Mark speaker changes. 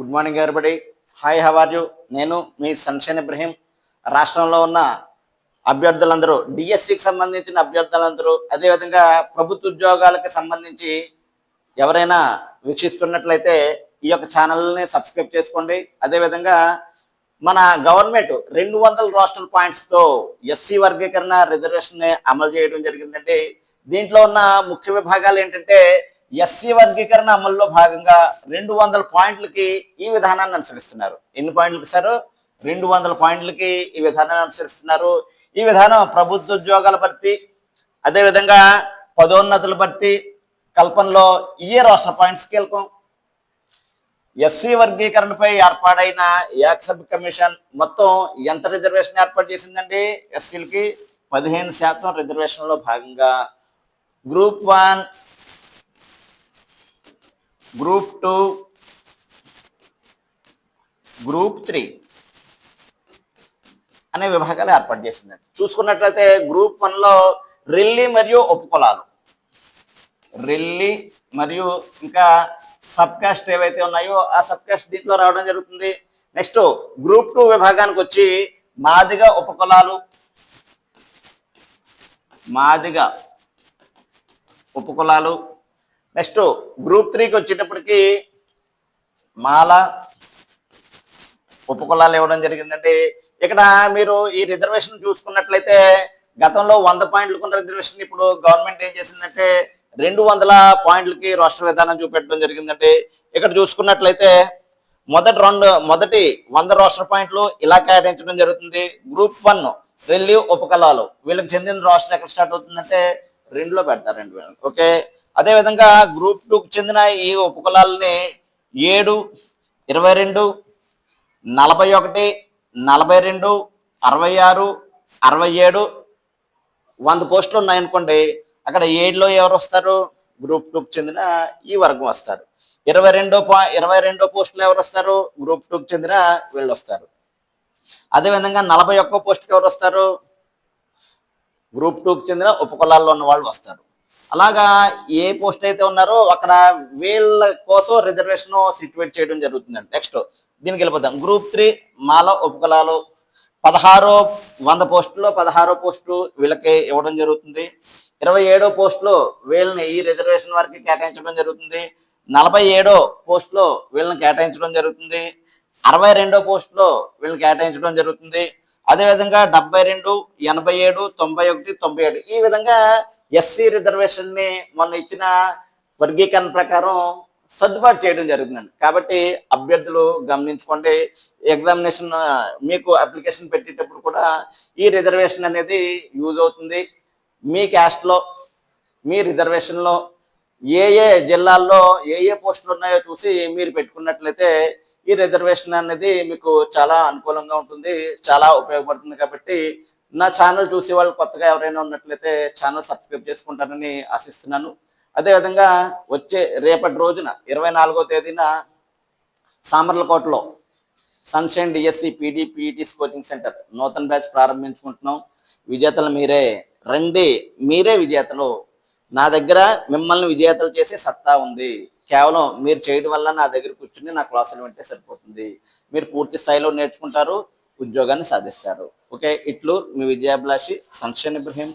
Speaker 1: Good morning everybody. Hi, how are you? నేను మీ sunshine Ibrahim. రాష్ట్రంలో ఉన్న అభ్యర్థులందరూ, డిఎస్సికి సంబంధించిన అభ్యర్థులందరూ, అదేవిధంగా ప్రభుత్వ ఉద్యోగాలకు సంబంధించి ఎవరైనా వీక్షిస్తున్నట్లయితే ఈ యొక్క ఛానల్ని సబ్స్క్రైబ్ చేసుకోండి. అదేవిధంగా మన గవర్నమెంట్ 200 రోస్టర్ పాయింట్స్తో ఎస్సీ వర్గీకరణ రిజర్వేషన్ అమలు చేయడం జరిగిందండి. దీంట్లో ఉన్న ముఖ్య విభాగాలు ఏంటంటే, ఎస్సీ వర్గీకరణ అమల్లో భాగంగా 200 పాయింట్లకి ఈ విధానాన్ని అనుసరిస్తున్నారు. ఎన్ని పాయింట్లకి సార్? 200 పాయింట్లకి ఈ విధానాన్ని అనుసరిస్తున్నారు. ఈ విధానం ప్రభుత్వ ఉద్యోగాల భర్తీ, అదేవిధంగా పదోన్నతుల భర్తీ కల్పనలో ఈ రోస్టర్ పాయింట్స్ కీలకం. ఎస్సీ వర్గీకరణపై ఏర్పాటైన ఏక్ సబ్ కమిషన్ మొత్తం ఎంత రిజర్వేషన్ ఏర్పాటు చేసిందండి? ఎస్సీలకి 15% రిజర్వేషన్లో భాగంగా గ్రూప్ 1, గ్రూప్ 2, గ్రూప్ 3 అనే విభాగాలు ఏర్పాటు చేసిందండి. చూసుకున్నట్లయితే గ్రూప్ 1లో రెల్లి మరియు ఉపకులాలు, రెల్లి మరియు ఇంకా సబ్ కాస్ట్ ఏవైతే ఉన్నాయో ఆ సబ్ కాస్ట్ దీంట్లో రావడం జరుగుతుంది. నెక్స్ట్ గ్రూప్ 2 విభాగానికి వచ్చి మాదిగ ఉపకులాలు, మాదిగ ఉపకులాలు. నెక్స్ట్ గ్రూప్ 3కి వచ్చేటప్పటికి మాల ఉపకులాలు ఇవ్వడం జరిగిందండి. ఇక్కడ మీరు ఈ రిజర్వేషన్ చూసుకున్నట్లయితే గతంలో 100 పాయింట్లకు రిజర్వేషన్ ఇప్పుడు గవర్నమెంట్ ఏం చేసిందంటే 200 పాయింట్లకి రోస్టర్ విధానం చూపెట్టడం జరిగిందండి. ఇక్కడ చూసుకున్నట్లయితే మొదటి 100 రోస్టర్ పాయింట్లు ఇలా కేటాయించడం జరుగుతుంది. గ్రూప్ 1 రెల్లి ఉపకులాలు, వీళ్ళకి చెందిన రోస్టర్ ఎక్కడ స్టార్ట్ అవుతుందంటే 2లో పెడతారు, 2. ఓకే. అదేవిధంగా గ్రూప్ 2కి చెందిన ఈ ఉపకులాలని 7, 22, 41, 42, 66, 67, 100 పోస్టులు ఉన్నాయనుకోండి. అక్కడ 7లో ఎవరు వస్తారు? గ్రూప్ 2కి చెందిన ఈ వర్గం వస్తారు. 22 పోస్టులు ఎవరు వస్తారు? గ్రూప్ 2కి చెందిన వీళ్ళు వస్తారు. అదేవిధంగా 41 పోస్టుకి ఎవరు వస్తారు? గ్రూప్ 2కి చెందిన ఉపకులాల్లో ఉన్న వాళ్ళు వస్తారు. అలాగా ఏ పోస్ట్ అయితే ఉన్నారో అక్కడ వీళ్ళ కోసం రిజర్వేషన్ సిట్యువేట్ చేయడం జరుగుతుందండి. నెక్స్ట్ దీనికి వెళ్ళిపోతాం. గ్రూప్ 3 మాల ఉపకులాలు 100 పోస్టుల్లో 16 పోస్టులు వీళ్ళకి ఇవ్వడం జరుగుతుంది. 27 పోస్టులు వీళ్ళని ఈ రిజర్వేషన్ వారికి కేటాయించడం జరుగుతుంది. 47 పోస్టులో వీళ్ళని కేటాయించడం జరుగుతుంది. 62 పోస్టులో వీళ్ళని కేటాయించడం జరుగుతుంది. అదేవిధంగా 72, 87, 91, 97 ఈ విధంగా ఎస్సీ రిజర్వేషన్ని మొన్న ఇచ్చిన వర్గీకరణ ప్రకారం సర్దుబాటు చేయడం జరుగుతుందండి. కాబట్టి అభ్యర్థులు గమనించుకోండి. ఎగ్జామినేషన్ మీకు అప్లికేషన్ పెట్టేటప్పుడు కూడా ఈ రిజర్వేషన్ అనేది యూజ్ అవుతుంది. మీ క్యాస్ట్లో మీ రిజర్వేషన్లో ఏ జిల్లాల్లో ఏ పోస్టులు ఉన్నాయో చూసి మీరు పెట్టుకున్నట్లయితే ఈ రిజర్వేషన్ అనేది మీకు చాలా అనుకూలంగా ఉంటుంది, చాలా ఉపయోగపడుతుంది. కాబట్టి నా ఛానల్ చూసే వాళ్ళు కొత్తగా ఎవరైనా ఉన్నట్లయితే ఛానల్ సబ్స్క్రైబ్ చేసుకుంటారని ఆశిస్తున్నాను. అదేవిధంగా రేపటి రోజున 24వ తేదీన సామర్లకోటలో Sunshine DSC PETs coaching centre నూతన బ్యాచ్ ప్రారంభించుకుంటున్నాం. విజేతలు మీరే రండి, మీరే విజేతలు. నా దగ్గర మిమ్మల్ని విజేతలు చేసే సత్తా ఉంది. కేవలం మీరు చేయడం వల్ల నా దగ్గర కూర్చుని నా క్లాసులు వింటే సరిపోతుంది. మీరు పూర్తి స్థాయిలో నేర్చుకుంటారు, ఉద్యోగాన్ని సాధిస్తారు. ఓకే, ఇట్లు మీ విజయాభిలాషి సన్షైన్ ఇబ్రహీం.